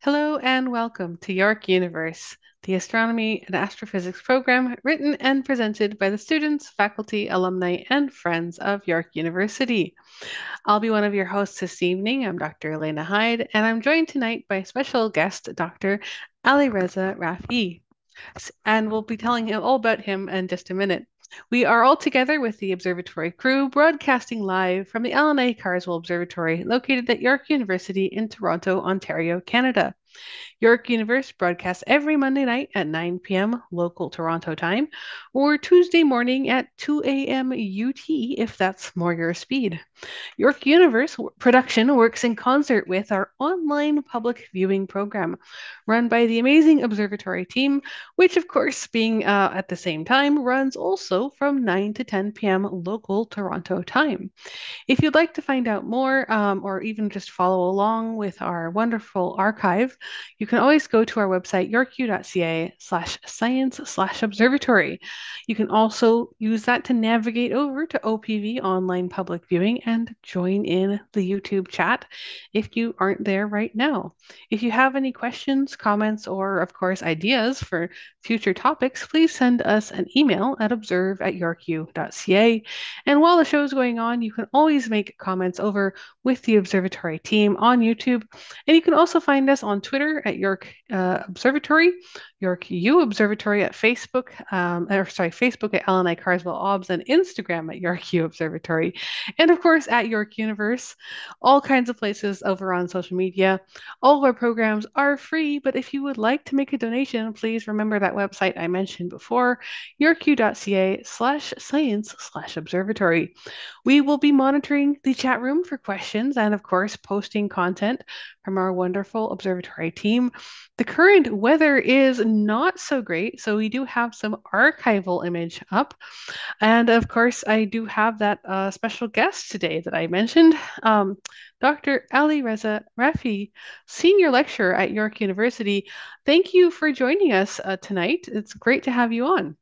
Hello and welcome to York Universe, the astronomy and astrophysics program written and presented by the students, faculty, alumni, and friends of York University. I'll be one of your hosts this evening. I'm Dr. Elena Hyde, and I'm joined tonight by special guest Dr. Ali Reza Rafi, and we'll be telling him all about him in just a minute. We are all together with the Observatory crew, broadcasting live from the Allan Carswell Observatory, located at York University in Toronto, Ontario, Canada. York Universe broadcasts every Monday night at 9 p.m. local Toronto time, or Tuesday morning at 2 a.m. UT if that's more your speed. York Universe production works in concert with our online public viewing program, run by the amazing Observatory team, which, of course, being at the same time, runs also from 9 to 10 p.m. local Toronto time. If you'd like to find out more or even just follow along with our wonderful archive, you can always go to our website, yorku.ca/science/observatory. You can also use that to navigate over to OPV online public viewing and join in the YouTube chat if you aren't there right now. If you have any questions, comments, or of course ideas for future topics, please send us an email at observe@yorku.ca. And while the show is going on, you can always make comments over with the Observatory team on YouTube. And you can also find us on Twitter at York Observatory, York U Observatory at Facebook, Facebook at Allan Carswell Obs, and Instagram at York U Observatory. And of course, at York Universe, all kinds of places over on social media. All of our programs are free, but if you would like to make a donation, please remember that website I mentioned before, yorku.ca/science/observatory. We will be monitoring the chat room for questions and, of course, posting content from our wonderful observatory team. The current weather is not so great, so we do have some archival image up. And of course, I do have that special guest today that I mentioned, Dr. Ali Reza Rafi, Senior Lecturer at York University. Thank you for joining us tonight. It's great to have you on.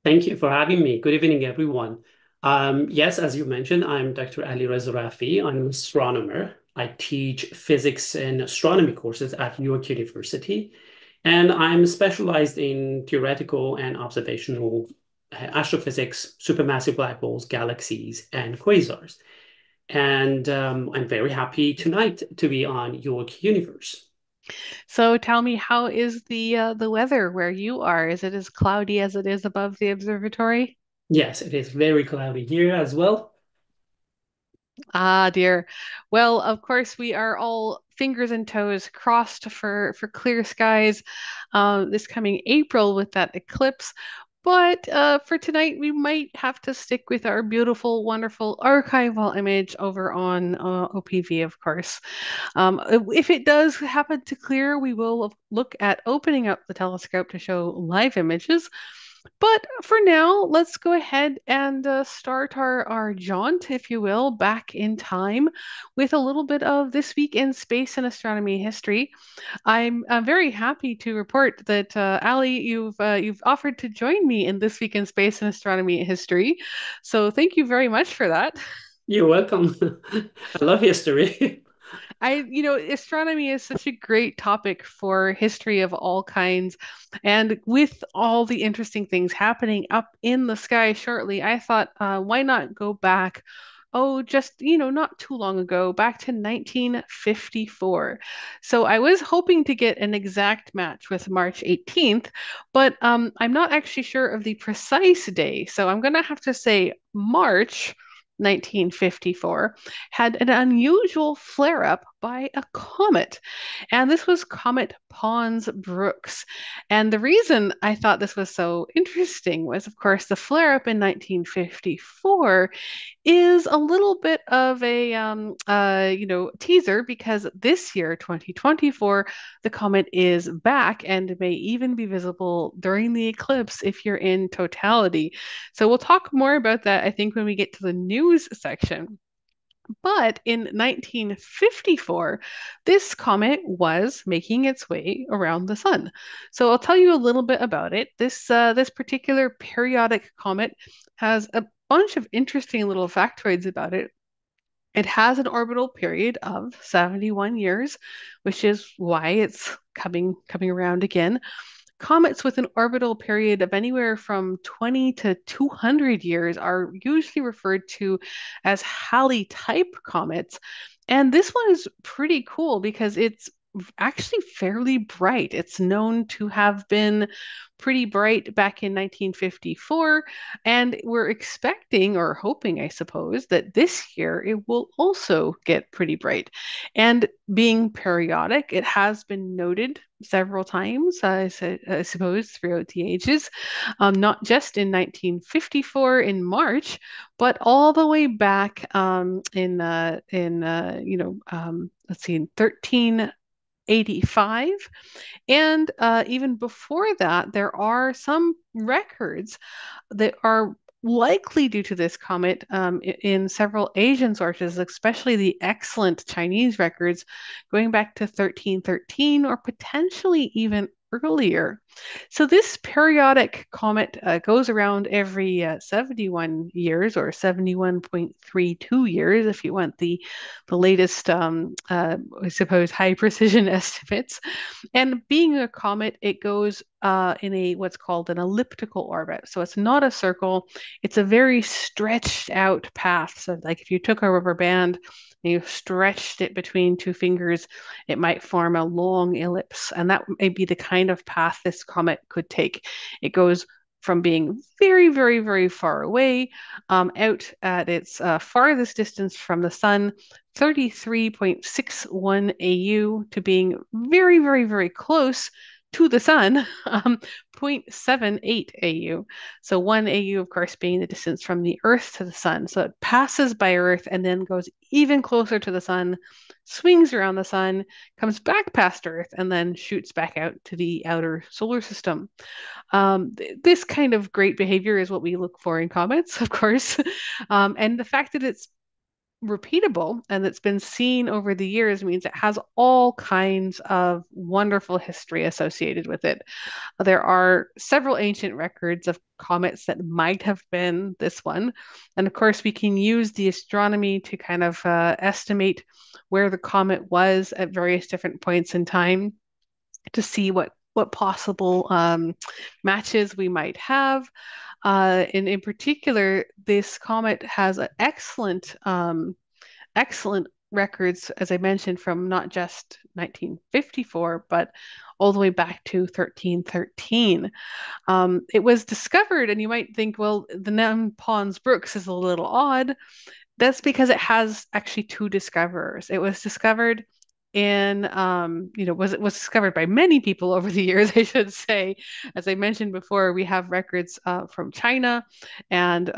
Thank you for having me. Good evening, everyone. Yes, as you mentioned, I'm Dr. Ali Reza Rafi. I'm an astronomer. I teach physics and astronomy courses at York University, and I'm specialized in theoretical and observational astrophysics, supermassive black holes, galaxies, and quasars. And I'm very happy tonight to be on York Universe. So tell me, how is the weather where you are? Is it as cloudy as it is above the observatory? Yes, it is very cloudy here as well. Ah, dear. Well, of course, we are all fingers and toes crossed for clear skies this coming April with that eclipse. But for tonight, we might have to stick with our beautiful, wonderful archival image over on OPV, of course. If it does happen to clear, we will look at opening up the telescope to show live images. But for now, let's go ahead and start our jaunt, if you will, back in time with a little bit of this week in space and astronomy history. I'm very happy to report that Ali, you've offered to join me in this week in space and astronomy history. So thank you very much for that. You're welcome. I love history. Astronomy is such a great topic for history of all kinds. And with all the interesting things happening up in the sky shortly, I thought, why not go back? Oh, just, not too long ago, back to 1954. So I was hoping to get an exact match with March 18th, but I'm not actually sure of the precise day. So I'm going to have to say March 1954 had an unusual flare up by a comet. And this was Comet Pons Brooks. And the reason I thought this was so interesting was, of course, the flare up in 1954 is a little bit of a teaser because this year, 2024, the comet is back and may even be visible during the eclipse if you're in totality. So we'll talk more about that, I think, when we get to the news section. But in 1954, this comet was making its way around the sun. So I'll tell you a little bit about it. This particular periodic comet has a bunch of interesting little factoids about it. It has an orbital period of 71 years, which is why it's coming around again. Comets with an orbital period of anywhere from 20 to 200 years are usually referred to as Halley type comets. And this one is pretty cool because it's actually fairly bright. It's known to have been pretty bright back in 1954, and we're expecting or hoping, I suppose, that this year it will also get pretty bright. And being periodic, it has been noted several times, I suppose, throughout the ages, not just in 1954 in March, but all the way back let's see, in 1385. And even before that, there are some records that are likely due to this comet in several Asian sources, especially the excellent Chinese records going back to 1313 or potentially even earlier. So this periodic comet goes around every 71 years or 71.32 years if you want the latest, I suppose, high precision estimates. And being a comet, it goes in a what's called an elliptical orbit. So it's not a circle, it's a very stretched out path. So, like if you took a rubber band and you stretched it between two fingers, it might form a long ellipse. And that may be the kind of path this comet could take. It goes from being very, very, very far away out at its farthest distance from the sun, 33.61 AU, to being very, very, very close to the sun, 0.78 AU. So 1 AU, of course, being the distance from the Earth to the sun. So it passes by Earth and then goes even closer to the sun, swings around the sun, comes back past Earth, and then shoots back out to the outer solar system. This kind of great behavior is what we look for in comets, of course. And the fact that it's repeatable and that's been seen over the years means it has all kinds of wonderful history associated with it. There are several ancient records of comets that might have been this one. And of course, we can use the astronomy to kind of estimate where the comet was at various different points in time to see what possible matches we might have. And in particular, this comet has an excellent records, as I mentioned, from not just 1954, but all the way back to 1313. It was discovered, and you might think, well, the name Pons Brooks is a little odd. That's because it has actually two discoverers. It was discovered in was discovered by many people over the years, I should say. As I mentioned before, we have records from China and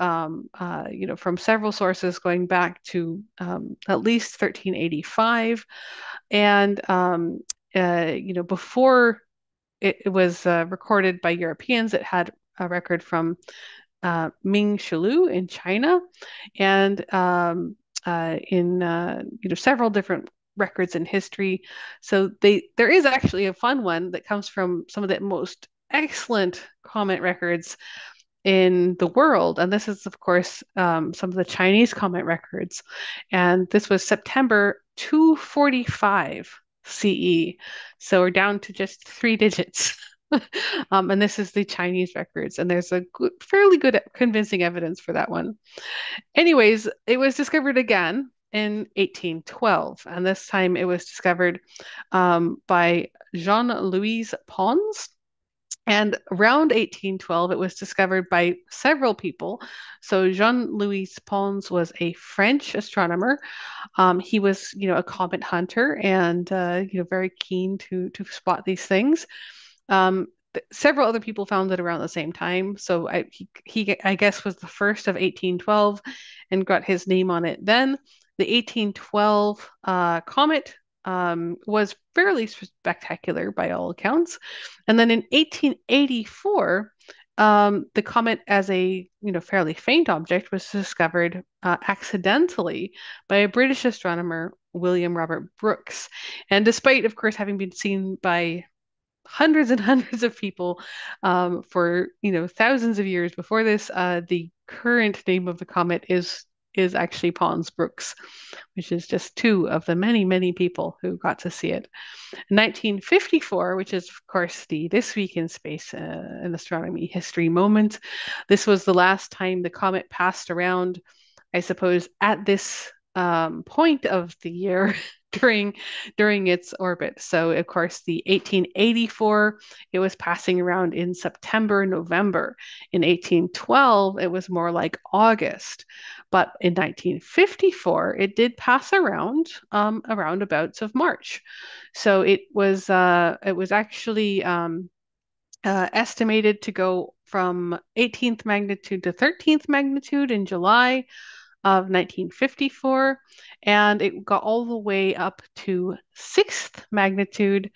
from several sources going back to at least 1385. And before it was recorded by Europeans, it had a record from Ming Shilu in China, and in several different records in history. So there is actually a fun one that comes from some of the most excellent comet records in the world, and this is of course some of the Chinese comet records, and this was September 245 CE. So we're down to just three digits. And this is the Chinese records, and there's a fairly good, convincing evidence for that one. Anyways, it was discovered again in 1812, and this time it was discovered by Jean-Louis Pons. And around 1812, it was discovered by several people. So Jean-Louis Pons was a French astronomer. He was, a comet hunter and, very keen to spot these things. Um, Several other people found it around the same time. So I guess, was the first of 1812 and got his name on it then. The 1812 comet was fairly spectacular by all accounts. And then in 1884, the comet, as a fairly faint object, was discovered accidentally by a British astronomer, William Robert Brooks. And despite, of course, having been seen by hundreds and hundreds of people for thousands of years before this, the current name of the comet is is actually Pons Brooks, which is just two of the many, many people who got to see it. 1954, which is, of course, the This Week in Space and Astronomy history moment. This was the last time the comet passed around, I suppose, at this point of the year during its orbit. So, of course, the 1884, it was passing around in September, November. In 1812, it was more like August. But in 1954, it did pass around around abouts of March. So it was actually estimated to go from 18th magnitude to 13th magnitude in July of 1954, and it got all the way up to 6th magnitude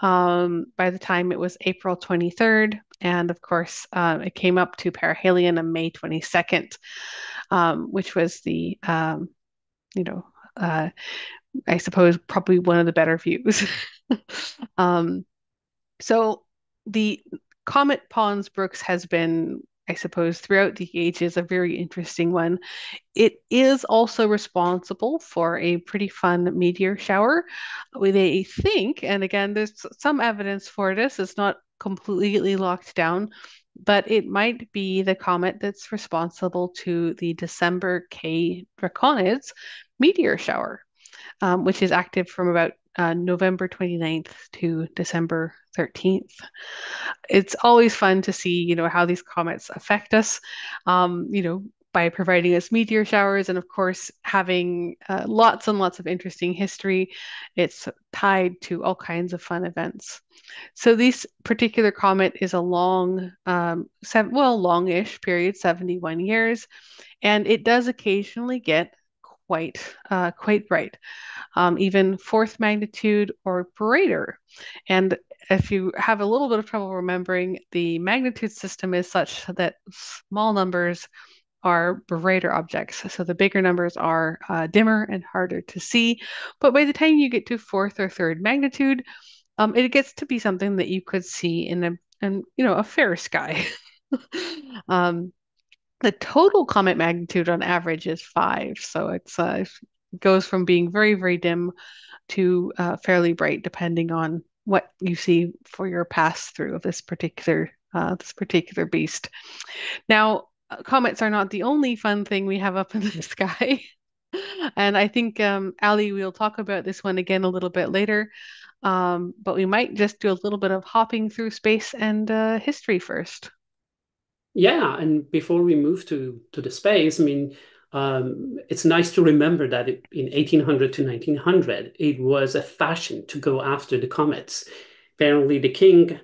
by the time it was April 23rd. And of course, it came up to perihelion on May 22nd, which was you know, uh, I suppose probably one of the better views. um, so the Comet Pons Brooks has been, I suppose, throughout the ages, a very interesting one. It is also responsible for a pretty fun meteor shower. They think, and again, there's some evidence for this, it's not completely locked down, but it might be the comet that's responsible to the December K Draconids meteor shower, which is active from about November 29th to December 13th. It's always fun to see, how these comets affect us, by providing us meteor showers and, of course, having lots and lots of interesting history. It's tied to all kinds of fun events. So this particular comet is a longish period, 71 years, and it does occasionally get quite bright, even fourth magnitude or greater. And if you have a little bit of trouble remembering, the magnitude system is such that small numbers are brighter objects. So the bigger numbers are dimmer and harder to see. But by the time you get to fourth or third magnitude, it gets to be something that you could see a fair sky. um, the total comet magnitude on average is 5, so it goes from being very, very dim to fairly bright, depending on what you see for your pass through of this particular beast. Now, comets are not the only fun thing we have up in the sky, and I think Ali, we'll talk about this one again a little bit later. But we might just do a little bit of hopping through space and history first. Yeah, and before we move to the space, I mean, it's nice to remember that in 1800 to 1900, it was a fashion to go after the comets. Apparently, the king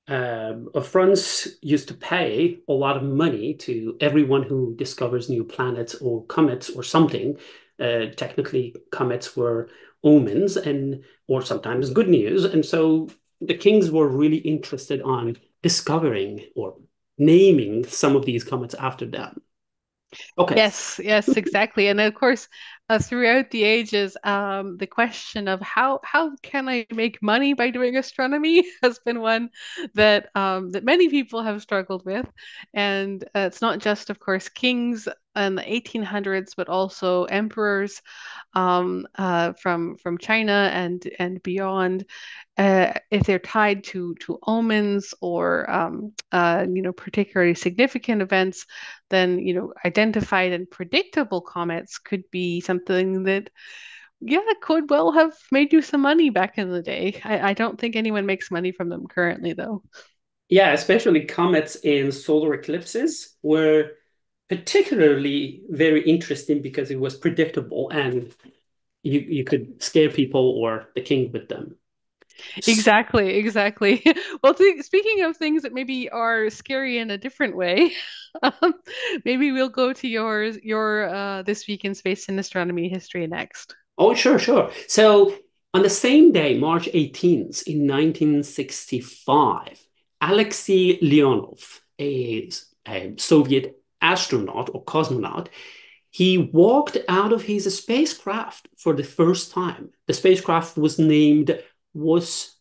of France used to pay a lot of money to everyone who discovers new planets or comets or something. Technically, comets were omens and or sometimes good news, and so the kings were really interested on discovering or naming some of these comets after them. Okay. Yes, yes, exactly. And of course, throughout the ages, the question of how can I make money by doing astronomy has been one that many people have struggled with. And it's not just, of course, kings in the 1800s, but also emperors from China and beyond. If they're tied to omens or particularly significant events, then identified and predictable comets could be something that could well have made you some money back in the day. I don't think anyone makes money from them currently, though. Yeah, especially comets in solar eclipses were particularly very interesting because it was predictable and you could scare people or the king with them. Exactly, exactly. Well, speaking of things that maybe are scary in a different way, um, maybe we'll go to your This Week in Space and Astronomy history next. Oh, sure, sure. So on the same day, March 18th in 1965, Alexei Leonov, a Soviet astronaut or cosmonaut, he walked out of his spacecraft for the first time. The spacecraft was named was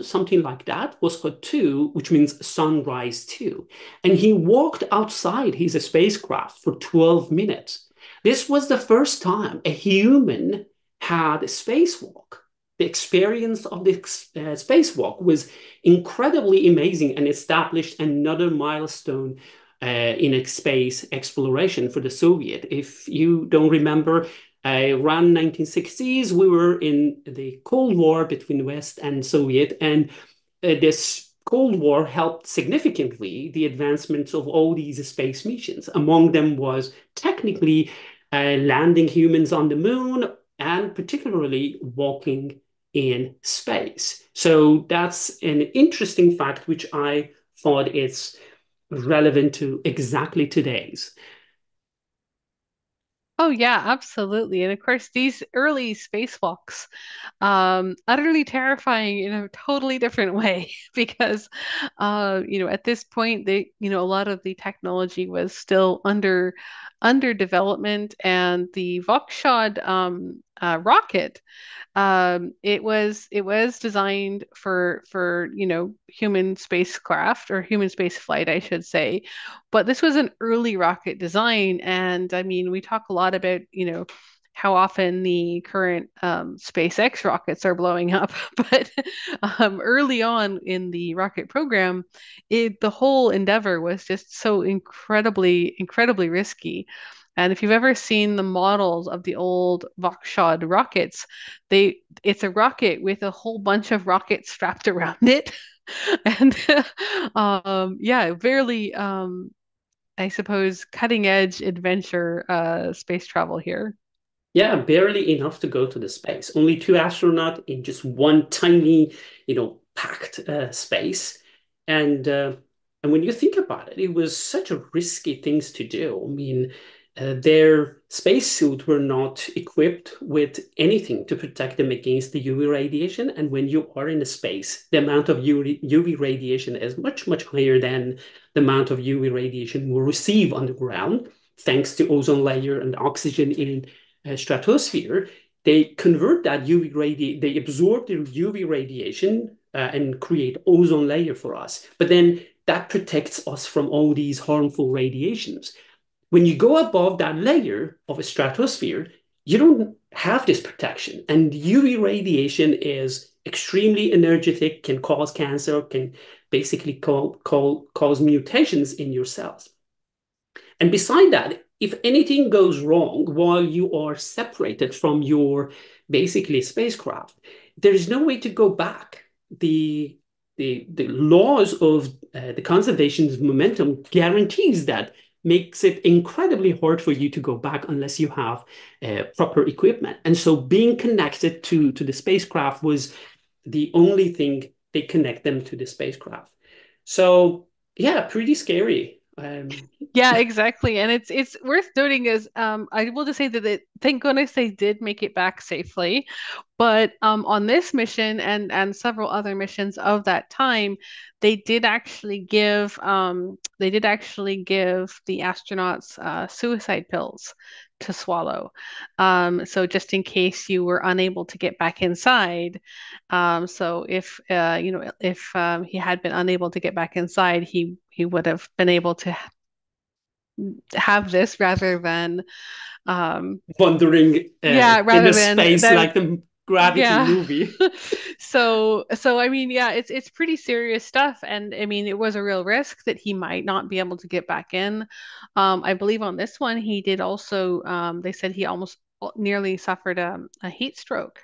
something like that, Voskhod 2, which means sunrise 2. And he walked outside his spacecraft for 12 minutes. This was the first time a human had a spacewalk. The experience of the spacewalk was incredibly amazing and established another milestone in space exploration for the Soviet. If you don't remember, around 1960s, we were in the Cold War between West and Soviet, and this Cold War helped significantly the advancements of all these space missions. Among them was technically landing humans on the moon and particularly walking in space. So that's an interesting fact, which I thought is relevant to exactly today's. Oh yeah, absolutely. And of course, these early spacewalks, utterly terrifying in a totally different way because, at this point, a lot of the technology was still under development, and the Vauxhall rocket it was designed for human spacecraft or human space flight, I should say. But this was an early rocket design, and I mean, we talk a lot about how often the current SpaceX rockets are blowing up, but early on in the rocket program, the whole endeavor was just so incredibly, incredibly risky. And if you've ever seen the models of the old Vauxhall rockets, it's a rocket with a whole bunch of rockets strapped around it. And yeah, very I suppose cutting edge adventure space travel here. Yeah, barely enough to go to the space. Only two astronauts in just one tiny, packed space. And uh, and when you think about it, it was such a risky things to do. I mean, their spacesuit were not equipped with anything to protect them against the UV radiation. And when you are in a space, the amount of UV radiation is much, much higher than the amount of UV radiation we receive on the ground, thanks to ozone layer and oxygen in stratosphere. They convert that UV radiation, they absorb the UV radiation and create ozone layer for us. But then that protects us from all these harmful radiations. When you go above that layer of a stratosphere, you don't have this protection. And UV radiation is extremely energetic, can cause cancer, can basically cause mutations in your cells. And beside that, if anything goes wrong while you are separated from your basically spacecraft, there is no way to go back. The laws of the conservation of momentum guarantees that, makes it incredibly hard for you to go back unless you have proper equipment. And so being connected to the spacecraft was the only thing they connect them to the spacecraft. So yeah, pretty scary. Yeah, exactly. And it's worth noting is I will just say that thank goodness they did make it back safely. But on this mission and several other missions of that time, they did actually give the astronauts suicide pills to swallow. So just in case you were unable to get back inside, so if he had been unable to get back inside, he would have been able to have this rather than Wandering yeah, in rather the than space that. like the Gravity Yeah. movie. So I mean, yeah, it's pretty serious stuff, and I mean, it was a real risk that he might not be able to get back in. I believe on this one he did also. They said he almost nearly suffered a heat stroke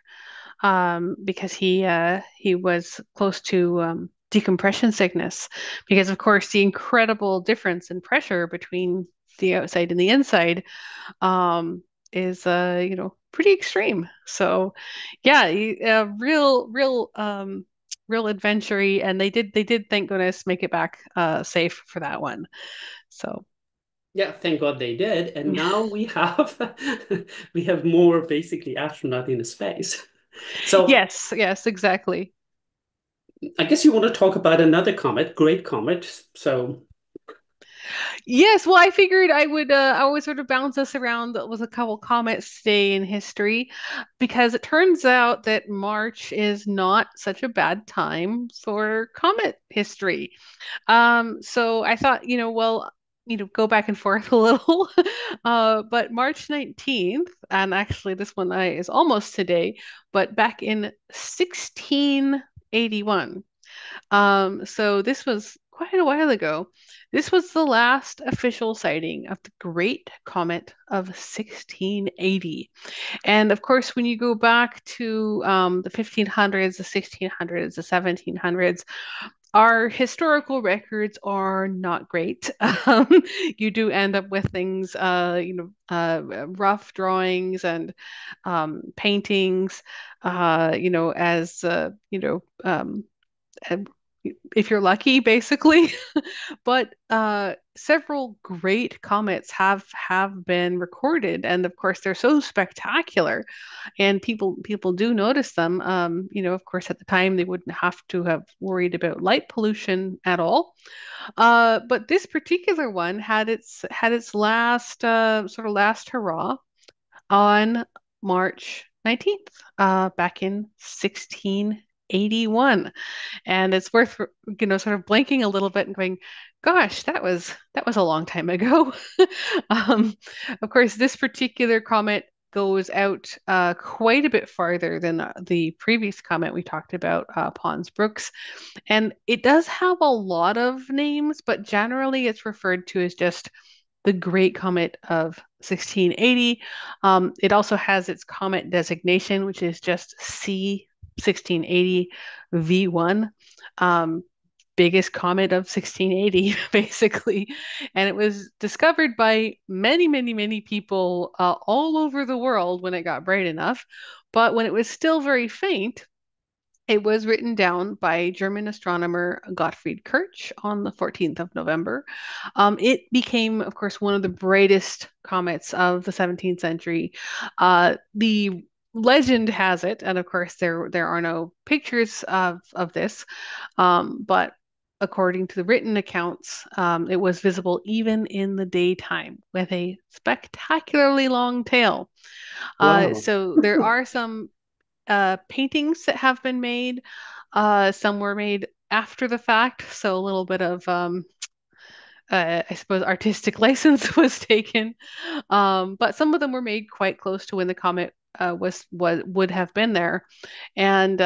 because he was close to decompression sickness because of course the incredible difference in pressure between the outside and the inside is pretty extreme. So yeah, real adventure, and they did thank goodness make it back safe for that one. So Yeah, thank God they did. And now we have we have more basically astronaut in space. So yes, yes, exactly. I guess you want to talk about another comet, great comet. So Yes, well, I figured I would sort of bounce us around with a couple comments today in history because it turns out that March is not such a bad time for comet history. So I thought, well, go back and forth a little. But March 19th, and actually this one is almost today, but back in 1681. So this was quite a while ago. This was the last official sighting of the Great Comet of 1680. And of course, when you go back to the 1500s, the 1600s, the 1700s, our historical records are not great. You do end up with things, rough drawings and paintings, as uh, if you're lucky, basically. But several great comets have been recorded, and of course they're so spectacular, and people do notice them. Of course, at the time they wouldn't have to have worried about light pollution at all. But this particular one had its last sort of last hurrah on March 19th, back in 1681. And it's worth, sort of blinking a little bit and going, gosh, that was a long time ago. Um, of course, this particular comet goes out quite a bit farther than the previous comet we talked about, Pons Brooks. And it does have a lot of names, but generally it's referred to as just the Great Comet of 1680. It also has its comet designation, which is just C 1680 V1, biggest comet of 1680, basically. And it was discovered by many, many, many people all over the world when it got bright enough. But when it was still very faint, it was written down by German astronomer Gottfried Kirch on the 14th of November. It became, of course, one of the brightest comets of the 17th century. The legend has it, and of course, there are no pictures of this, but according to the written accounts, it was visible even in the daytime with a spectacularly long tail. Wow. So there are some paintings that have been made. Some were made after the fact, so a little bit of I suppose artistic license was taken. But some of them were made quite close to when the comet would have been there. And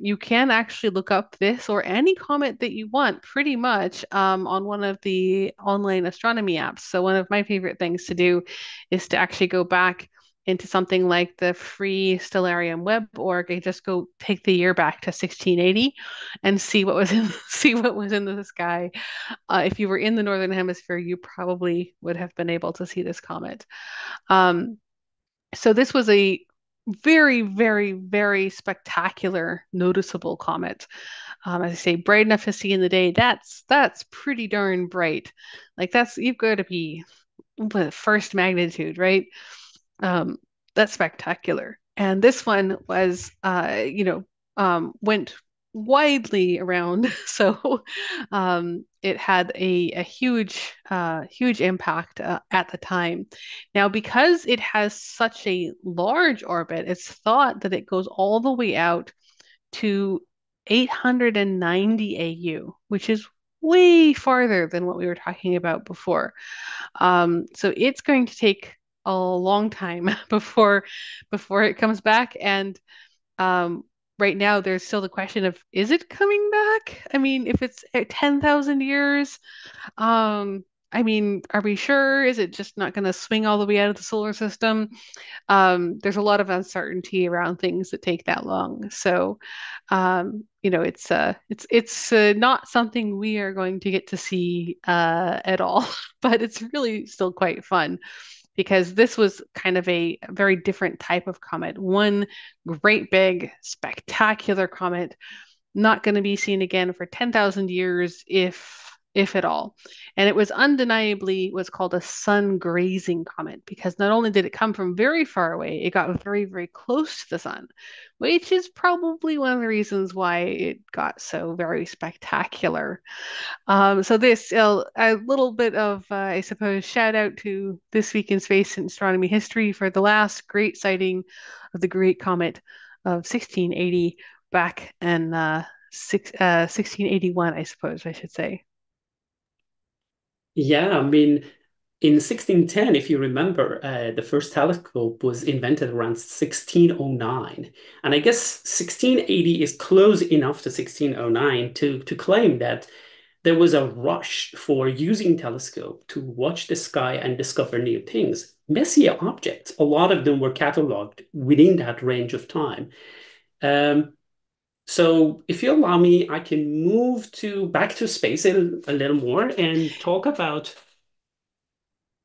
you can actually look up this or any comet that you want pretty much on one of the online astronomy apps. So one of my favorite things to do is to actually go back into something like the free Stellarium web org and just go take the year back to 1680 and see what was in see what was in the sky. If you were in the northern hemisphere, you probably would have been able to see this comet. Um, so this was a very, very, very spectacular, noticeable comet. As I say, bright enough to see in the day. That's pretty darn bright. Like you've got to be what, first magnitude, right? Um, that's spectacular. And this one was, went widely around. So it had a huge, huge impact at the time. Now, because it has such a large orbit, it's thought that it goes all the way out to 890 AU, which is way farther than what we were talking about before. So it's going to take a long time before it comes back. And um, right now, there's still the question of is it coming back? I mean, if it's at 10,000 years, I mean, are we sure? Is it just not going to swing all the way out of the solar system? There's a lot of uncertainty around things that take that long. So, it's not something we are going to get to see at all, but it's really still quite fun because this was kind of a very different type of comet. One great big spectacular comet, not going to be seen again for 10,000 years if at all. And it was undeniably what's called a sun grazing comet because not only did it come from very far away, it got very, very close to the sun, which is probably one of the reasons why it got so very spectacular. So this a little bit of I suppose shout out to This Week in Space and Astronomy History for the last great sighting of the Great Comet of 1680 back in 1681, I suppose I should say. Yeah, I mean, in 1610, if you remember, the first telescope was invented around 1609. And I guess 1680 is close enough to 1609 to claim that there was a rush for using telescope to watch the sky and discover new things. Messier objects, a lot of them were cataloged within that range of time. Um, so if you allow me, I can move to back to space a little more and talk about,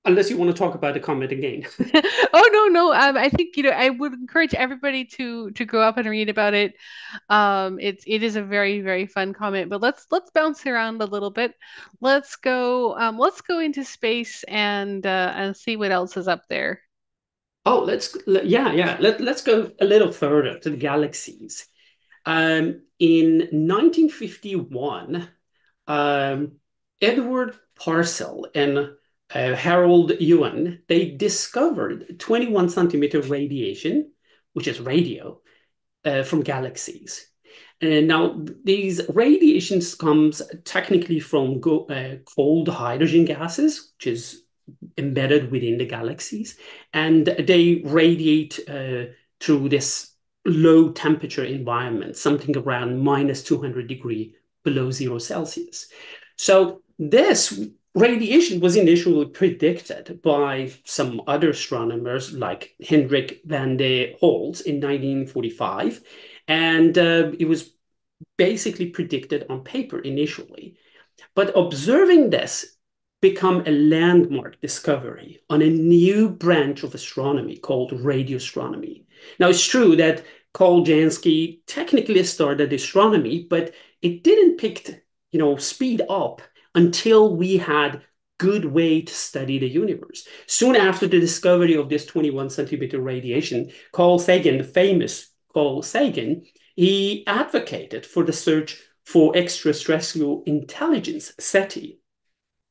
unless you want to talk about the comet again. Oh no, no. I think I would encourage everybody to go up and read about it. It is a very very fun comment. But let's bounce around a little bit. Let's go into space and see what else is up there. Oh, let's go a little further to the galaxies. In 1951, um, Edward Parcel and Harold Ewan, they discovered 21 centimeter radiation, which is radio, from galaxies. And now these radiations comes technically from cold hydrogen gases, which is embedded within the galaxies, and they radiate through this low temperature environment, something around minus 200 degree below 0 Celsius. So this radiation was initially predicted by some other astronomers like Hendrik van der Holtz in 1945, and it was basically predicted on paper initially. But observing this become a landmark discovery on a new branch of astronomy called radio astronomy. Now, it's true that Carl Jansky technically started astronomy, but it didn't pick, speed up until we had good way to study the universe. Soon after the discovery of this 21 centimeter radiation, Carl Sagan, the famous Carl Sagan, he advocated for the search for extraterrestrial intelligence, SETI,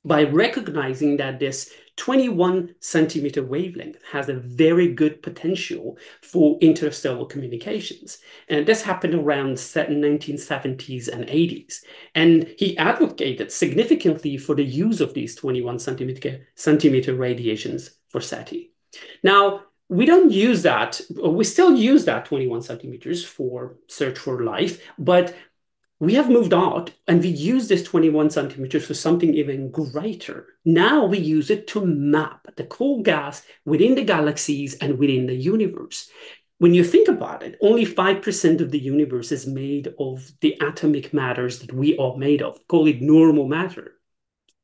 by recognizing that this 21 centimeter wavelength has a very good potential for interstellar communications. And this happened around 1970s and 80s. And he advocated significantly for the use of these 21 centimeter radiations for SETI. Now, we don't use that, we still use that 21 centimeters for search for life, but we have moved out and we use this 21 centimeters for something even greater. Now we use it to map the cold gas within the galaxies and within the universe. When you think about it, only 5% of the universe is made of the atomic matters that we are made of. Call it normal matter.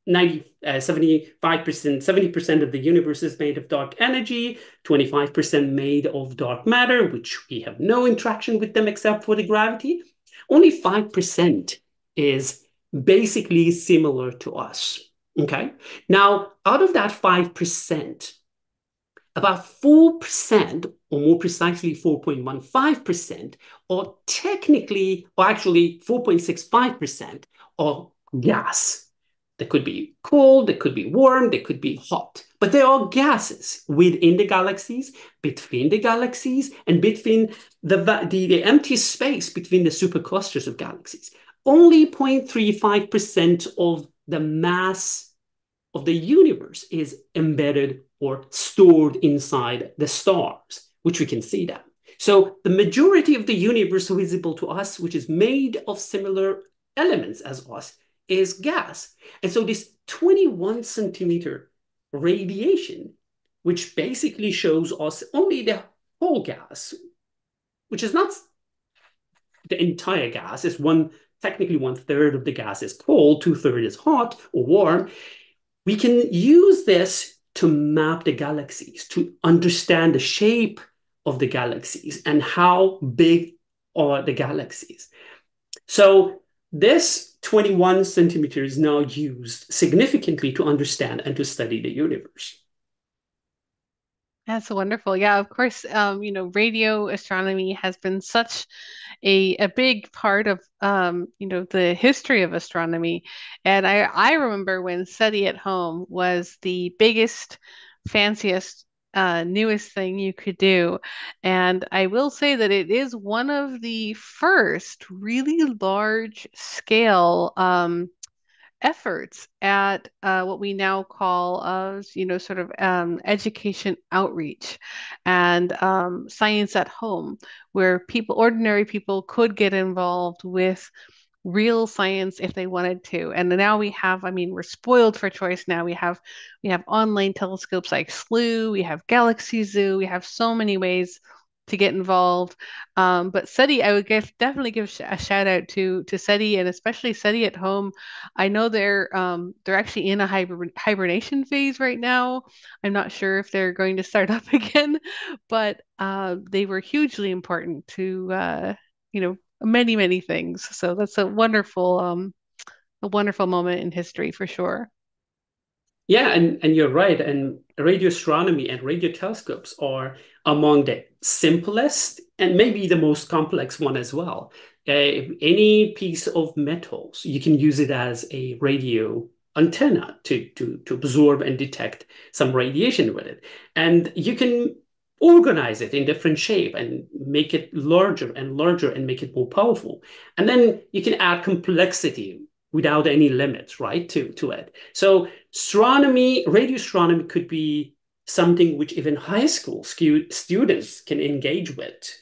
75%, 70% of the universe is made of dark energy, 25% made of dark matter, which we have no interaction with them except for the gravity. Only 5% is basically similar to us. Okay. Now, out of that 5%, about 4%, or more precisely 4.15%, are technically, or actually 4.65%, are gas. They could be cold, they could be warm, they could be hot. But they are gases within the galaxies, between the galaxies, and between the empty space between the superclusters of galaxies. Only 0.35% of the mass of the universe is embedded or stored inside the stars, which we can see that. So the majority of the universe visible to us, which is made of similar elements as us, is gas. And so this 21 centimeter radiation, which basically shows us only the whole gas, which is not the entire gas, is technically 1/3 of the gas is cold, 2/3 is hot or warm. We can use this to map the galaxies, to understand the shape of the galaxies and how big are the galaxies. So this 21 centimeters is now used significantly to understand and to study the universe. That's wonderful. Yeah, of course, radio astronomy has been such a big part of the history of astronomy. And I remember when SETI at home was the biggest, fanciest, newest thing you could do. And I will say that it is one of the first really large scale efforts at what we now call, sort of education outreach and science at home, where ordinary people could get involved with real science if they wanted to. And now we have, I mean, we're spoiled for choice now. We have online telescopes like SLU, we have Galaxy Zoo, we have so many ways to get involved. But SETI, I would definitely give a shout out to SETI, and especially SETI at home. I know they're actually in a hibernation phase right now. I'm not sure if they're going to start up again, but they were hugely important to many, many things. So that's a wonderful moment in history for sure. Yeah, and you're right. And radio astronomy and radio telescopes are among the simplest and maybe the most complex one as well. Any piece of metals, you can use it as a radio antenna to absorb and detect some radiation with it. And you can organize it in different shape and make it larger and larger and make it more powerful. And then you can add complexity without any limits, right, to it. So astronomy, radio astronomy could be something which even high school students can engage with.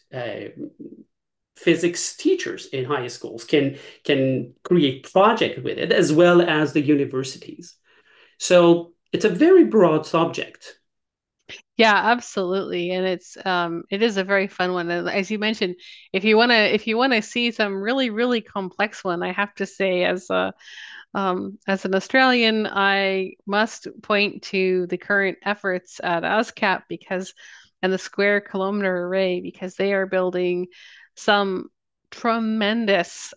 Physics teachers in high schools can create project with it, as well as the universities. So it's a very broad subject. Yeah, absolutely. And it is a very fun one. And as you mentioned, if you wanna see some really, really complex one, I have to say as an Australian, I must point to the current efforts at ASCAP because and the Square Kilometer Array, because they are building some tremendous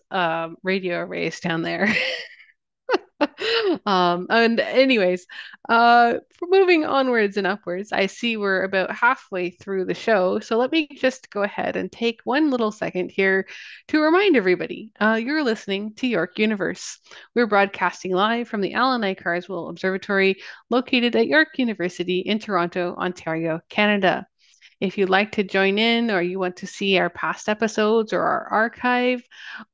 radio arrays down there. And anyways, for moving onwards and upwards, I see we're about halfway through the show. So let me just go ahead and take one little second here to remind everybody, you're listening to York Universe. We're broadcasting live from the Allan Carswell Observatory located at York University in Toronto, Ontario, Canada. If you'd like to join in or you want to see our past episodes or our archive,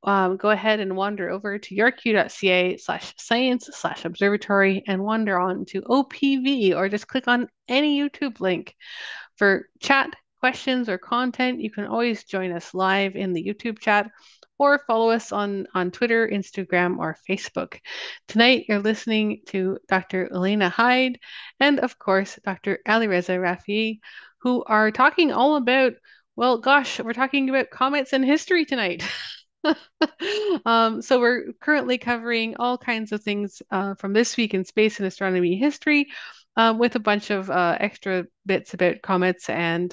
go ahead and wander over to yorku.ca/science/observatory and wander on to OPV or just click on any YouTube link. For chat, questions, or content, you can always join us live in the YouTube chat or follow us on Twitter, Instagram, or Facebook. Tonight, you're listening to Dr. Elena Hyde and, of course, Dr. Alireza Rafi, who are talking all about, well, gosh, we're talking about comets and history tonight. So we're currently covering all kinds of things from this week in space and astronomy history, with a bunch of extra bits about comets and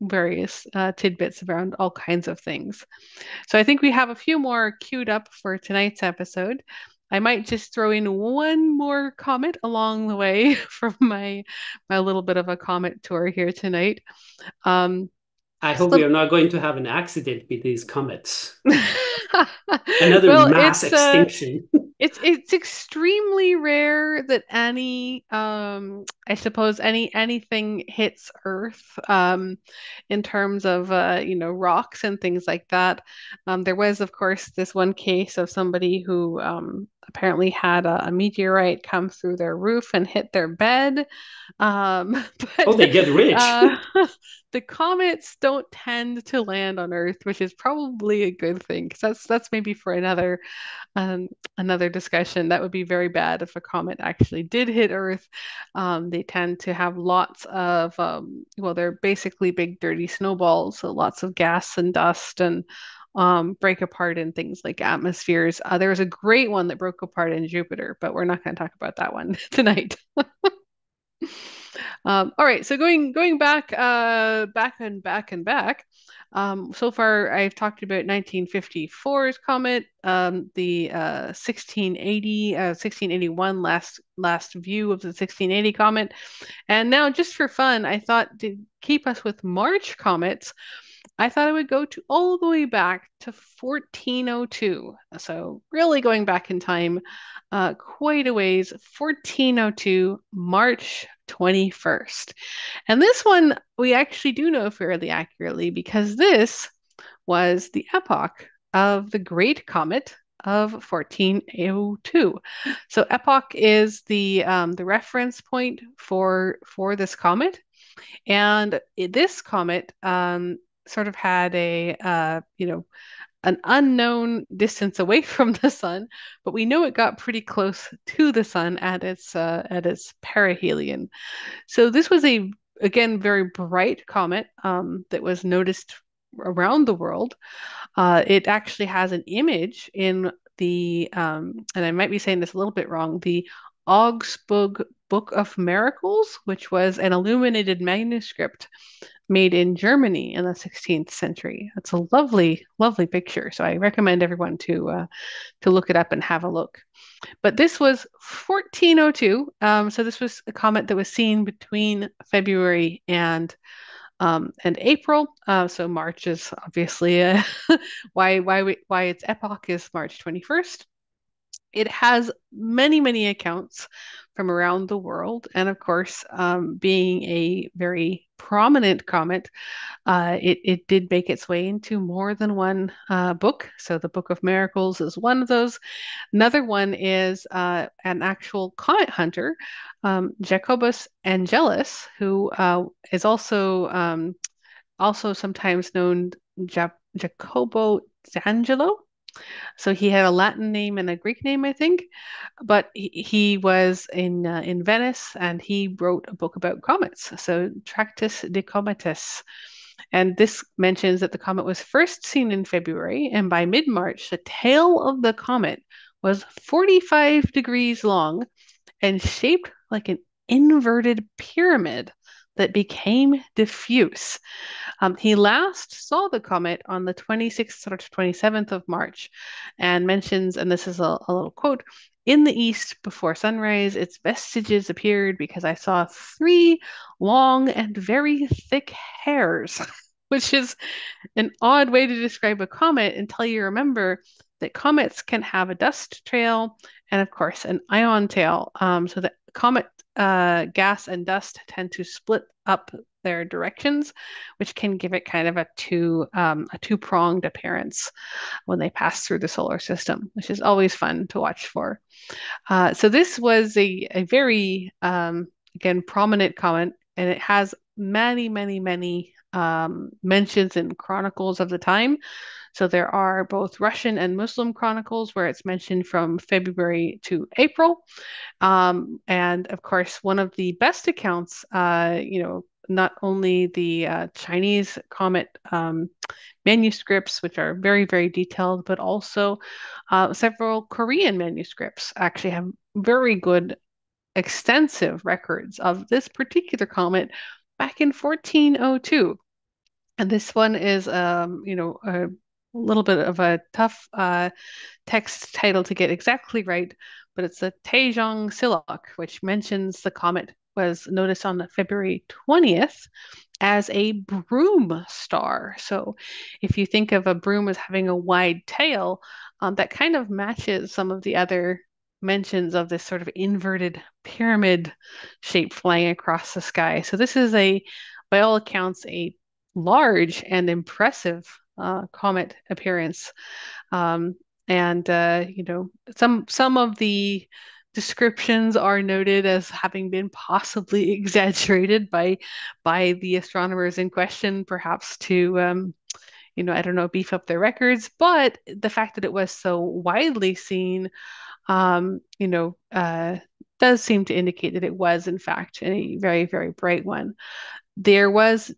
various tidbits around all kinds of things. So I think we have a few more queued up for tonight's episode. I might just throw in one more comet along the way from my little bit of a comet tour here tonight. Um, I just hope a we little are not going to have an accident with these comets. Another well, mass extinction. it's extremely rare that I suppose anything hits Earth in terms of rocks and things like that. There was, of course, this one case of somebody who apparently had a meteorite come through their roof and hit their bed. Oh, But they get rich. uh, the comets don't tend to land on Earth, which is probably a good thing because that's maybe for um, another discussion. That would be very bad if a comet actually did hit Earth. They tend to have lots of well, they're basically big dirty snowballs, so lots of gas and dust and break apart in things like atmospheres. There was a great one that broke apart in Jupiter, but we're not going to talk about that one tonight. All right, so going back, back and back and back. So far, I've talked about 1954's comet, the 1681 last view of the 1680 comet, and now just for fun, I thought to keep us with March comets, I thought I would go to all the way back to 1402. So really going back in time, quite a ways. 1402, March 21st. And this one we actually do know fairly accurately because this was the epoch of the Great Comet of 1402. So epoch is the reference point for this comet, and this comet sort of had a an unknown distance away from the sun, but we know it got pretty close to the sun at its perihelion. So this was a again very bright comet that was noticed around the world. It actually has an image in and I might be saying this a little bit wrong, the Augsburg Book of Miracles, which was an illuminated manuscript made in Germany in the 16th century. It's a lovely, lovely picture. So I recommend everyone to look it up and have a look. But this was 1402. So this was a comet that was seen between February and April. So March is obviously why its epoch is March 21st. It has many, many accounts from around the world. And of course, being a very prominent comet, it did make its way into more than one book. So the Book of Miracles is one of those. Another one is an actual comet hunter, Jacobus Angelus, who is also sometimes known Jacobo D'Angelo. So he had a Latin name and a Greek name, I think, but he was in Venice and he wrote a book about comets. So Tractus de Cometis. And this mentions that the comet was first seen in February, and by mid-March, the tail of the comet was 45 degrees long and shaped like an inverted pyramid that became diffuse. He last saw the comet on the 26th or 27th of March and mentions, and this is a little quote, in the east before sunrise, its vestiges appeared because I saw three long and very thick hairs, which is an odd way to describe a comet until you remember that comets can have a dust trail and, of course, an ion tail. So the comet gas and dust tend to split up their directions, which can give it kind of a two-pronged appearance when they pass through the solar system, which is always fun to watch for. So this was a very again prominent comet, and it has many, many, many mentions in chronicles of the time. So there are both Russian and Muslim chronicles where it's mentioned from February to April. And of course, one of the best accounts, not only the Chinese comet manuscripts, which are very, very detailed, but also several Korean manuscripts actually have very good, extensive records of this particular comet back in 1402. And this one is, a little bit of a tough text title to get exactly right, but it's the Taejong Silok, which mentions the comet was noticed on February 20th as a broom star. So if you think of a broom as having a wide tail, that kind of matches some of the other mentions of this sort of inverted pyramid shape flying across the sky. So this is by all accounts, a large and impressive comet appearance. And some of the descriptions are noted as having been possibly exaggerated by the astronomers in question, perhaps to I don't know, beef up their records. But the fact that it was so widely seen, um, you know, uh, does seem to indicate that it was, in fact, a very, very bright one. There was,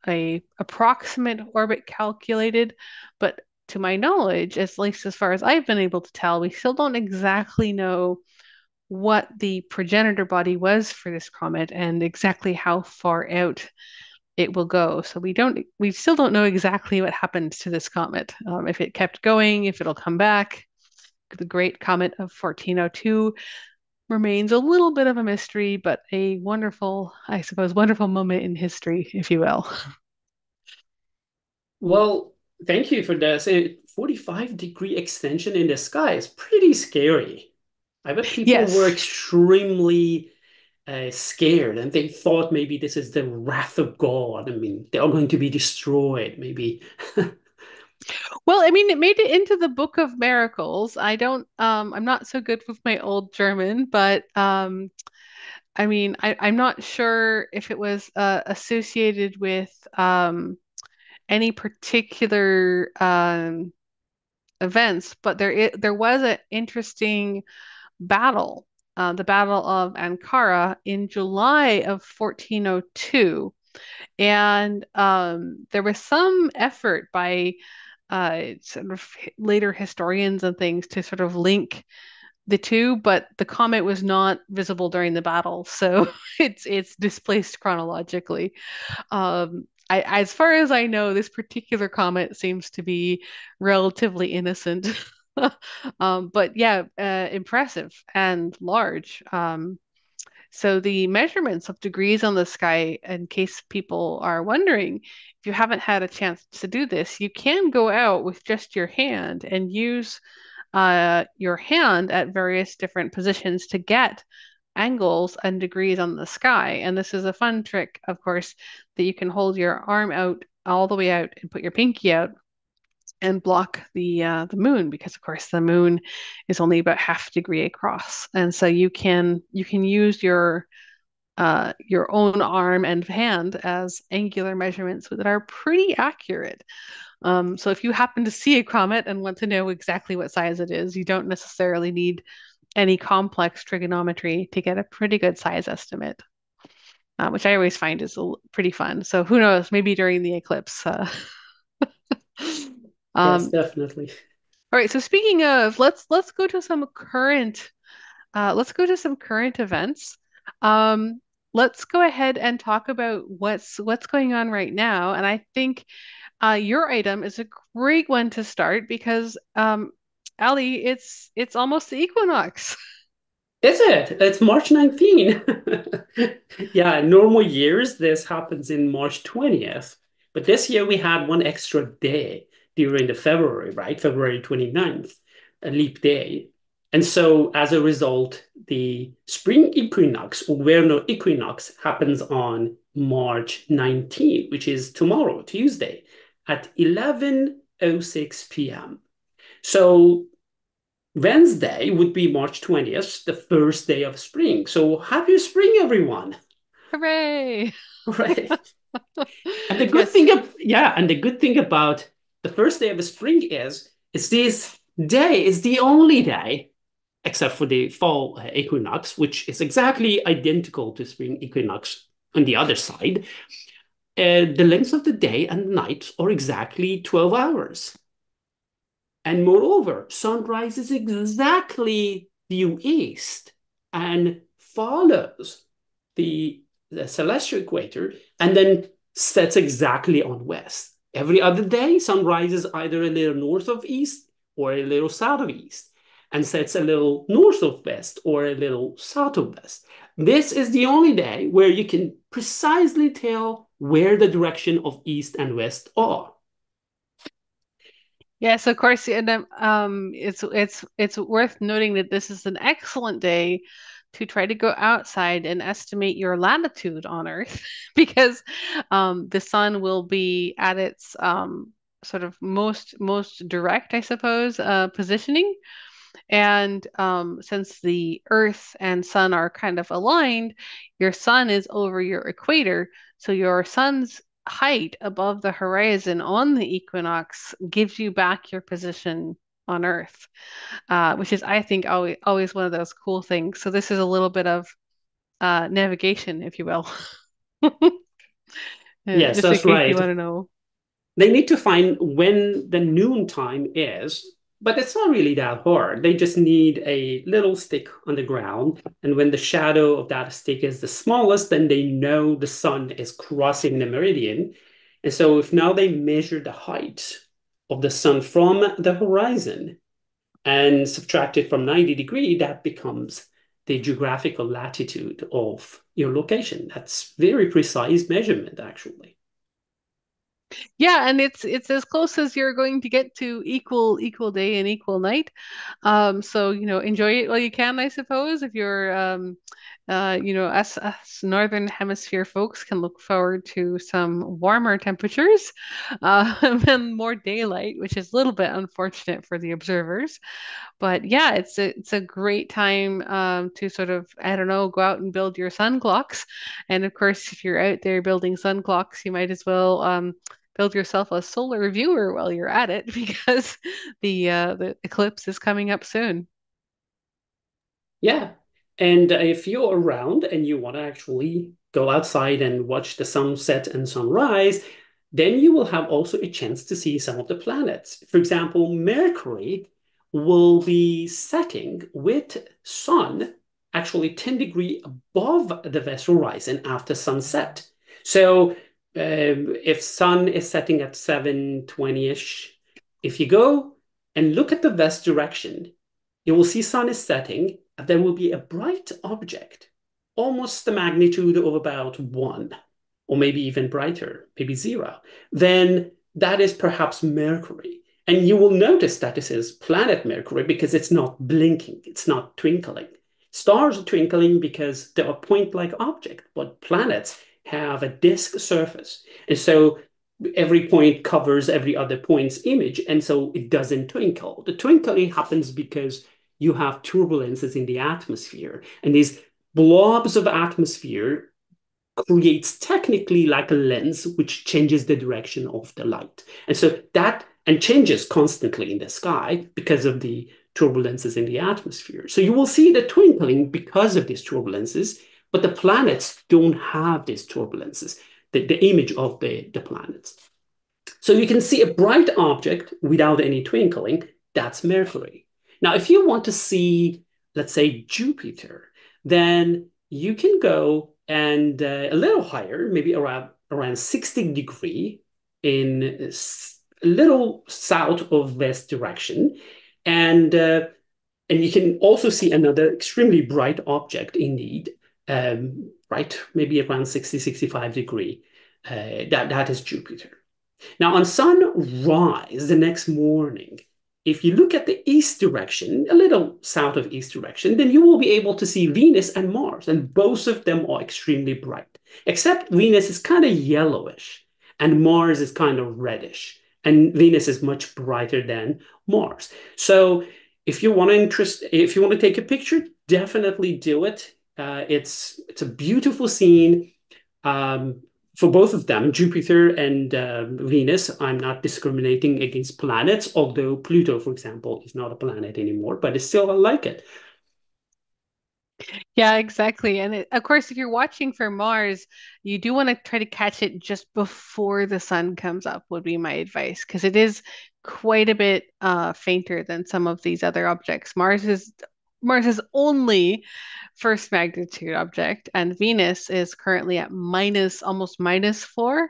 a approximate orbit calculated, but to my knowledge, at least as far as I've been able to tell, we still don't exactly know what the progenitor body was for this comet and exactly how far out it will go. So we still don't know exactly what happened to this comet. If it kept going, if it'll come back. The Great Comet of 1402 remains a little bit of a mystery, but a wonderful, I suppose, wonderful moment in history, if you will. Well, thank you for that. So 45-degree extension in the sky is pretty scary. I bet people were Yes. extremely scared and they thought maybe this is the wrath of God. I mean, they are going to be destroyed, maybe. Well, I mean, it made it into the Book of Miracles. I'm not so good with my old German, but I mean, I'm not sure if it was associated with any particular events, but there was an interesting battle, the Battle of Ankara in July of 1402. And there was some effort by sort of later historians and things to sort of link the two, but the comet was not visible during the battle, so it's displaced chronologically. As far as I know, this particular comet seems to be relatively innocent. But yeah, impressive and large. So the measurements of degrees on the sky, in case people are wondering, if you haven't had a chance to do this, you can go out with just your hand and use your hand at various different positions to get angles and degrees on the sky. And this is a fun trick, of course, that you can hold your arm out all the way out and put your pinky out and block the moon because of course the moon is only about half a degree across. And so you can use your own arm and hand as angular measurements that are pretty accurate. So if you happen to see a comet and want to know exactly what size it is, you don't necessarily need any complex trigonometry to get a pretty good size estimate, which I always find is pretty fun. So who knows, maybe during the eclipse. Yes, Um, definitely. all right, so speaking of, let's go to some current let's go to some current events. Um, let's go ahead and talk about what's going on right now. And I think your item is a great one to start because Ali, it's almost the equinox. Is it? It's March 19. Yeah, in normal years, this happens in March 20th. But this year we had one extra day during the February, right? February 29th, a leap day. And so as a result, the spring equinox or vernal equinox happens on March 19th, which is tomorrow, Tuesday, at 11:06 p.m. So Wednesday would be March 20th, the first day of spring. So happy spring, everyone. Hooray! Right. And the good Yes. thing and the good thing about the first day of the spring is this day is the only day, except for the fall equinox, which is exactly identical to spring equinox on the other side. The length of the day and night are exactly 12 hours. And moreover, sun rises exactly due east and follows the celestial equator and then sets exactly on west. Every other day, sun rises either a little north of east or a little south of east and sets a little north of west or a little south of west. This is the only day where you can precisely tell where the direction of east and west are. Yes, of course, and it's worth noting that this is an excellent day to try to go outside and estimate your latitude on Earth because the sun will be at its sort of most direct, I suppose, positioning. And since the Earth and sun are kind of aligned, your sun is over your equator. So your sun's height above the horizon on the equinox gives you back your position on Earth, which is, I think, always one of those cool things. So this is a little bit of navigation, if you will, Yes, just in that's case you right. want to know. They need to find when the noon time is, but it's not really that hard. They just need a little stick on the ground. And when the shadow of that stick is the smallest, then they know the sun is crossing the meridian. And so if now they measure the height of the sun from the horizon and subtract it from 90 degrees, that becomes the geographical latitude of your location. That's very precise measurement, actually. Yeah, and it's as close as you're going to get to equal day and equal night. So enjoy it while you can, I suppose, if you're us Northern Hemisphere folks can look forward to some warmer temperatures, and more daylight, which is a little bit unfortunate for the observers. But yeah, it's a great time to sort of, I don't know, go out and build your sun clocks. And of course, if you're out there building sun clocks, you might as well build yourself a solar viewer while you're at it because the eclipse is coming up soon. Yeah. And if you're around and you want to actually go outside and watch the sunset and sunrise, then you will have also a chance to see some of the planets. For example, Mercury will be setting with Sun actually 10 degrees above the west horizon after sunset. So if Sun is setting at 7:20-ish, if you go and look at the west direction, you will see sun is setting, and there will be a bright object, almost the magnitude of about one, or maybe even brighter, maybe zero. Then that is perhaps Mercury. And you will notice that this is planet Mercury because it's not blinking, it's not twinkling. Stars are twinkling because they're a point-like object, but planets have a disk surface. And so every point covers every other point's image, and so it doesn't twinkle. The twinkling happens because you have turbulences in the atmosphere, and these blobs of atmosphere creates technically like a lens which changes the direction of the light. And so that and changes constantly in the sky because of the turbulences in the atmosphere. So you will see the twinkling because of these turbulences, but the planets don't have these turbulences, the image of the planets. So you can see a bright object without any twinkling. That's Mercury. Now, if you want to see, let's say, Jupiter, then you can go and a little higher, maybe around 60 degree in a little south of west direction. And and you can also see another extremely bright object indeed, right, maybe around 60, 65 degree. That is Jupiter. Now, on sunrise the next morning, if you look at the east direction, a little south of east direction, then you will be able to see Venus and Mars, and both of them are extremely bright, except Venus is kind of yellowish and Mars is kind of reddish, and Venus is much brighter than Mars. So if you want to take a picture, definitely do it. It's a beautiful scene. Um, for both of them, Jupiter and Venus, I'm not discriminating against planets, although Pluto, for example, is not a planet anymore, but it's still I like it. Yeah, exactly. And of course, if you're watching for Mars, you do want to try to catch it just before the sun comes up, would be my advice, because it is quite a bit fainter than some of these other objects. Mars is only first magnitude object, and Venus is currently at almost -4,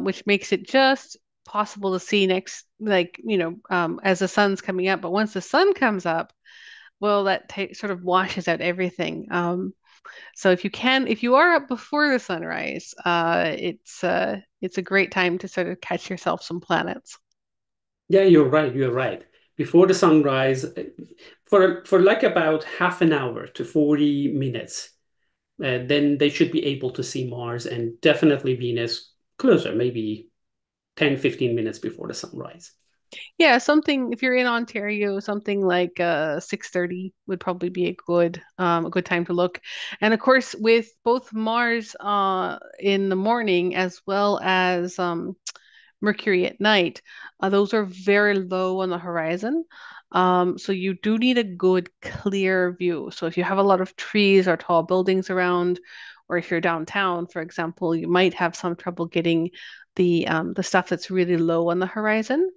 which makes it just possible to see next, like, as the sun's coming up. But once the sun comes up, well, that sort of washes out everything. So if you are up before the sunrise, it's a great time to sort of catch yourself some planets. Yeah, you're right. You're right. Before the sunrise, for like about half an hour to 40 minutes, then they should be able to see Mars and definitely Venus closer, maybe 10, 15 minutes before the sunrise. Yeah, something if you're in Ontario, something like 6:30 would probably be a good time to look. And of course, with both Mars in the morning as well as Mercury at night, those are very low on the horizon. So you do need a good clear view. So if you have a lot of trees or tall buildings around, or if you're downtown, for example, you might have some trouble getting the stuff that's really low on the horizon.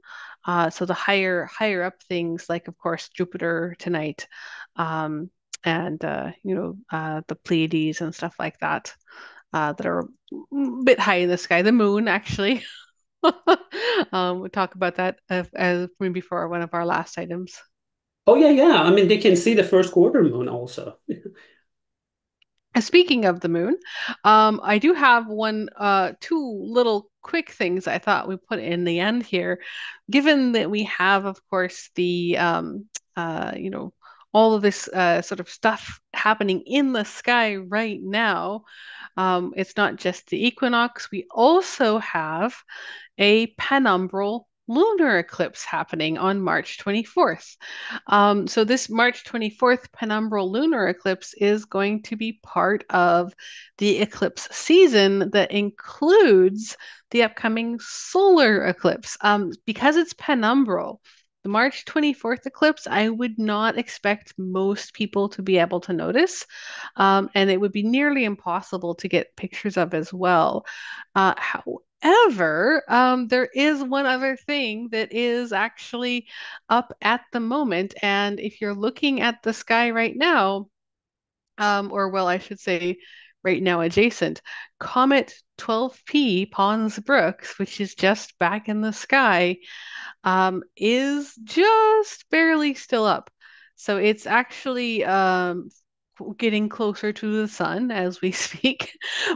So the higher up things, like of course Jupiter tonight, um, and the Pleiades and stuff like that are a bit high in the sky. The moon, actually. We'll talk about that as maybe for one of our last items. Oh yeah, yeah. I mean, they can see the first quarter moon also. Speaking of the moon, I do have two little quick things I thought we put in the end here. Given that we have, of course, the you know, all of this sort of stuff happening in the sky right now. It's not just the equinox. We also have a penumbral lunar eclipse happening on March 24th. So this March 24th penumbral lunar eclipse is going to be part of the eclipse season that includes the upcoming solar eclipse. Because it's penumbral, the March 24th eclipse, I would not expect most people to be able to notice, and it would be nearly impossible to get pictures of as well. However, there is one other thing that is actually up at the moment, and if you're looking at the sky right now, or well, I should say right now adjacent, Comet 12P Pons Brooks, which is just back in the sky, is just barely still up. So it's actually getting closer to the sun as we speak.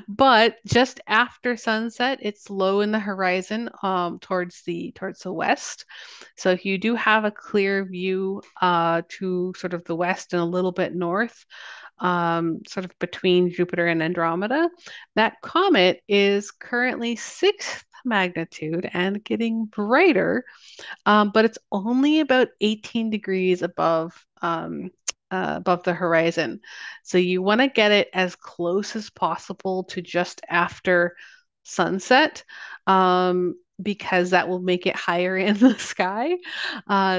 But just after sunset, it's low in the horizon towards the west. So if you do have a clear view to sort of the west and a little bit north, sort of between Jupiter and Andromeda, that comet is currently sixth magnitude and getting brighter, but it's only about 18 degrees above the horizon. So you want to get it as close as possible to just after sunset, because that will make it higher in the sky.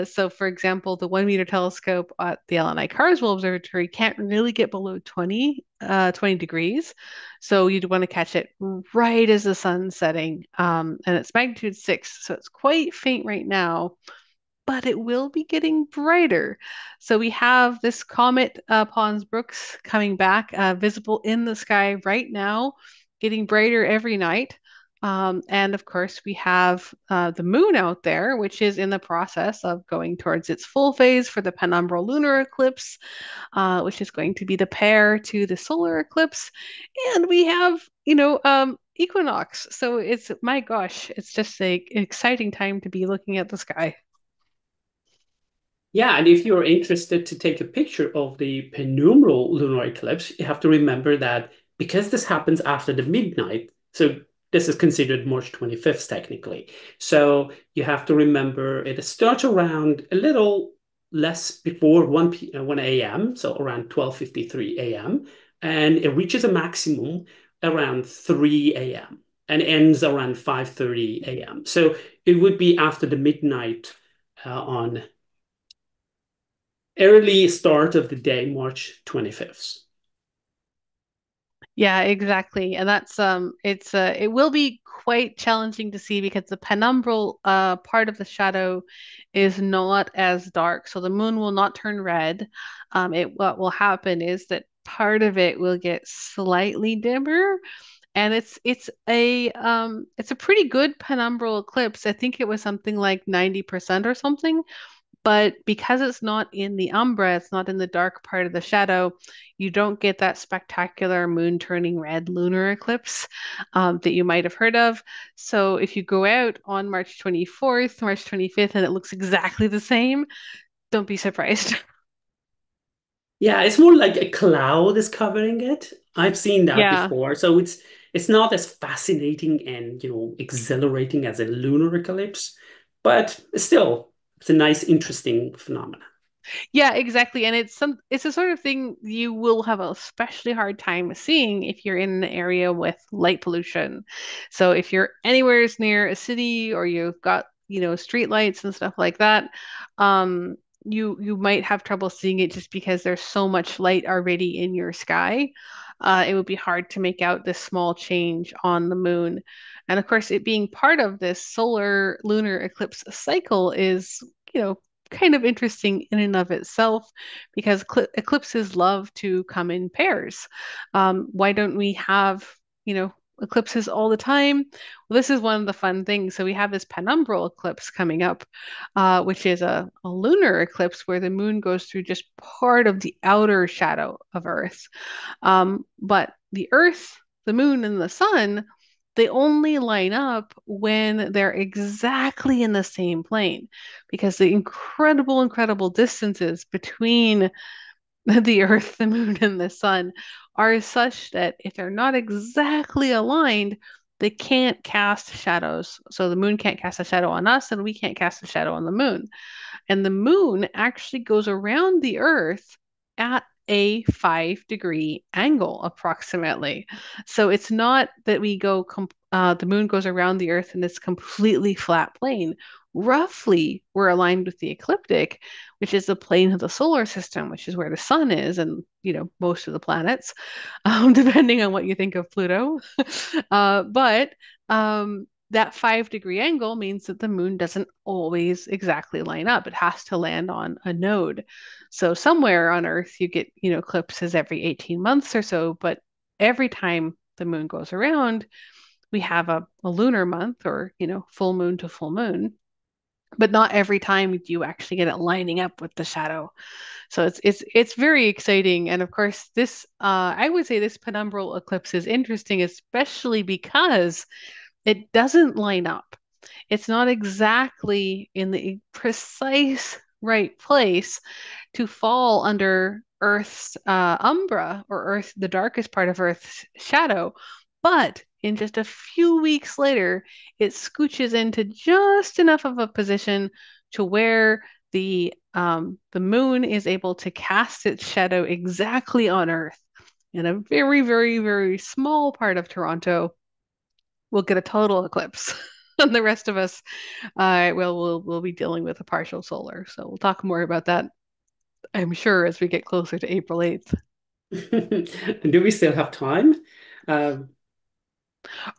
So, for example, the 1 meter telescope at the Allan Carswell Observatory can't really get below 20 degrees. So you'd want to catch it right as the sun's setting, and it's magnitude 6. So it's quite faint right now, but it will be getting brighter. So we have this comet, Pons Brooks, coming back, visible in the sky right now, getting brighter every night. And of course, we have the moon out there, which is in the process of going towards its full phase for the penumbral lunar eclipse, which is going to be the pair to the solar eclipse. And we have, equinox. So it's, my gosh, it's just an exciting time to be looking at the sky. Yeah, and if you're interested to take a picture of the penumbral lunar eclipse, you have to remember that because this happens after the midnight, so this is considered March 25th technically. So you have to remember it starts around a little less before 1 a.m., so around 12:53 a.m., and it reaches a maximum around 3 a.m. and ends around 5:30 a.m. So it would be after the midnight on early start of the day, March 25th. Yeah, exactly. And that's it will be quite challenging to see because the penumbral part of the shadow is not as dark. So the moon will not turn red. It what will happen is that part of it will get slightly dimmer, and it's a pretty good penumbral eclipse. I think it was something like 90% or something. But because it's not in the umbra, it's not in the dark part of the shadow, you don't get that spectacular moon turning red lunar eclipse that you might have heard of. So if you go out on March 24th, March 25th, and it looks exactly the same, don't be surprised. Yeah, it's more like a cloud is covering it. I've seen that Yeah. before. So it's not as fascinating and exhilarating as a lunar eclipse, but still it's a nice, interesting phenomenon. Yeah, exactly. And it's a sort of thing you will have a especially hard time seeing if you're in an area with light pollution. So if you're anywhere near a city or you've got, street lights and stuff like that, you might have trouble seeing it just because there's so much light already in your sky. It would be hard to make out this small change on the moon. And of course, it being part of this solar lunar eclipse cycle is, kind of interesting in and of itself because eclipses love to come in pairs. Why don't we have, eclipses all the time? Well, this is one of the fun things. So we have this penumbral eclipse coming up, which is a lunar eclipse where the moon goes through just part of the outer shadow of Earth. But the Earth, the moon, and the sun they only line up when they're exactly in the same plane because the incredible, incredible distances between the Earth, the Moon, and the Sun are such that if they're not exactly aligned, they can't cast shadows. So the moon can't cast a shadow on us, and we can't cast a shadow on the moon. And the moon actually goes around the Earth at a 5-degree angle, approximately. So it's not that the moon goes around the Earth in this completely flat plane. Roughly, we're aligned with the ecliptic, which is the plane of the solar system, which is where the sun is, and most of the planets, depending on what you think of Pluto. But that 5-degree angle means that the moon doesn't always exactly line up. It has to land on a node. So somewhere on Earth, you get, eclipses every 18 months or so, but every time the moon goes around, we have a lunar month or, full moon to full moon. But not every time do you actually get it lining up with the shadow. So it's very exciting. And of course, this I would say this penumbral eclipse is interesting, especially because it doesn't line up. It's not exactly in the precise right place to fall under Earth's umbra or Earth, the darkest part of Earth's shadow. But in just a few weeks later, it scooches into just enough of a position to where the moon is able to cast its shadow exactly on Earth. In a very, very, very small part of Toronto, we'll get a total eclipse. And the rest of us, we'll be dealing with a partial solar. So we'll talk more about that, I'm sure, as we get closer to April 8th. Do we still have time? Um,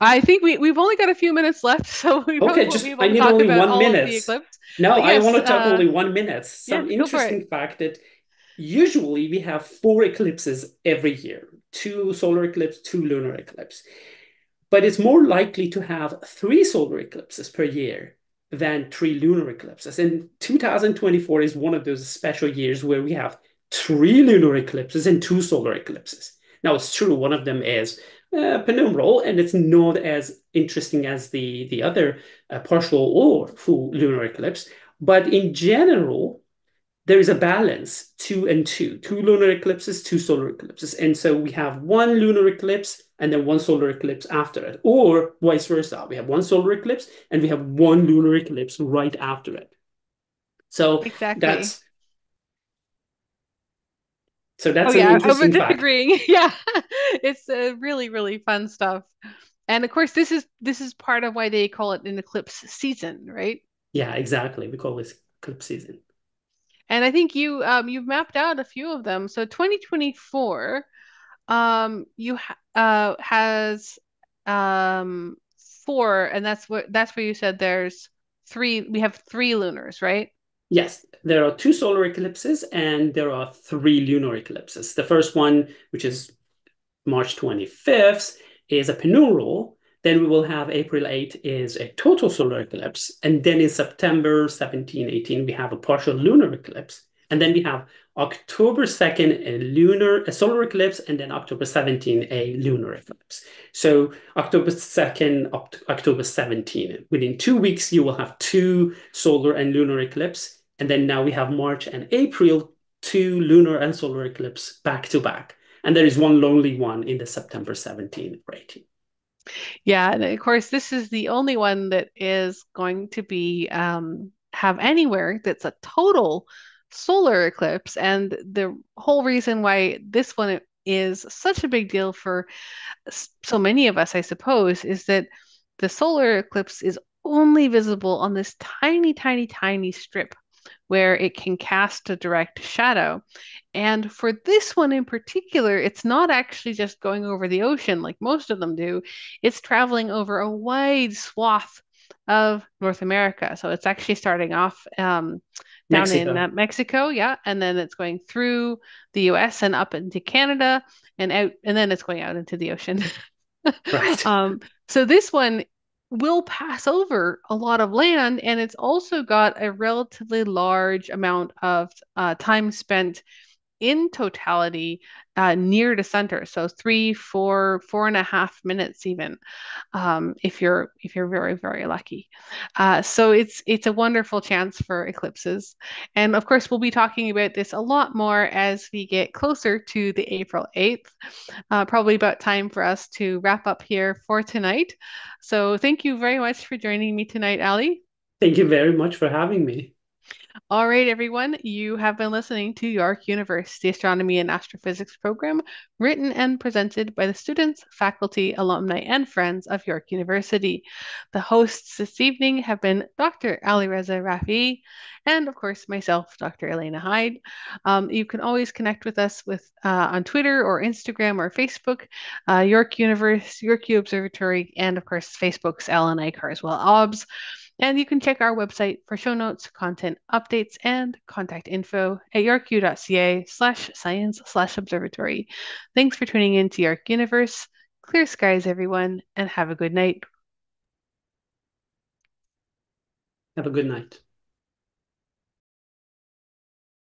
I think we've only got a few minutes left, so we probably okay, won't be just able I to need talk only about one all of minute. the eclipse. No, But I want yes, to talk only 1 minute. yeah, Some go for it. interesting fact that usually we have four eclipses every year, two solar eclipse, two lunar eclipse. But it's more likely to have three solar eclipses per year than three lunar eclipses. And 2024 is one of those special years where we have three lunar eclipses and two solar eclipses. Now, it's true, one of them is penumbral, and it's not as interesting as the other partial or full lunar eclipse. But in general, there is a balance, two and two, two lunar eclipses, two solar eclipses. And so we have one lunar eclipse and then one solar eclipse after it, or vice versa. We have one solar eclipse and we have one lunar eclipse right after it. So Exactly. that's Oh that's an yeah, I was interesting just fact. agreeing. Yeah, it's really, really fun stuff. And of course, this is part of why they call it an eclipse season, right? Yeah, exactly. We call this eclipse season. And I think you've mapped out a few of them. So 2024 you ha has um four, and that's where you said there's three. We have three lunars, right? Yes, there are two solar eclipses and there are three lunar eclipses. The first one, which is March 25th is a penumbral. Then we will have April 8th is a total solar eclipse. And then in September 17, 18, we have a partial lunar eclipse. And then we have October 2nd, a solar eclipse, and then October 17, a lunar eclipse. So October 2nd, October 17. Within 2 weeks, you will have two solar and lunar eclipse. And then now we have March and April, two lunar and solar eclipse back to back. And there is one lonely one in the September 17 rating. Yeah, and of course, this is the only one that is going to be have anywhere that's a total solar eclipse. And the whole reason why this one is such a big deal for so many of us, I suppose, is that the solar eclipse is only visible on this tiny, tiny, tiny strip where it can cast a direct shadow. And for this one in particular, it's not actually just going over the ocean like most of them do. It's traveling over a wide swath of North America. So it's actually starting off down in Mexico. Mexico, yeah, and then it's going through the US and up into Canada and out, and then it's going out into the ocean. Right. So this one will pass over a lot of land, and it's also got a relatively large amount of time spent in totality near the center. So 3, 4, 4.5 minutes even, if you're very, very lucky. So it's a wonderful chance for eclipses. And of course, we'll be talking about this a lot more as we get closer to the April 8th. Probably about time for us to wrap up here for tonight. So thank you very much for joining me tonight, Ali. Thank you very much for having me. All right, everyone, you have been listening to York Universe, the Astronomy and Astrophysics program, written and presented by the students, faculty, alumni, and friends of York University. The hosts this evening have been Dr. Ali Reza Rafi and, of course, myself, Dr. Elena Hyde. You can always connect with us on Twitter or Instagram or Facebook, York Universe, York U Observatory, and, of course, Facebook's Allan Carswell OBS. And you can check our website for show notes, content updates, and contact info at yorku.ca/science/observatory. Thanks for tuning in to York Universe. Clear skies, everyone, and have a good night. Have a good night.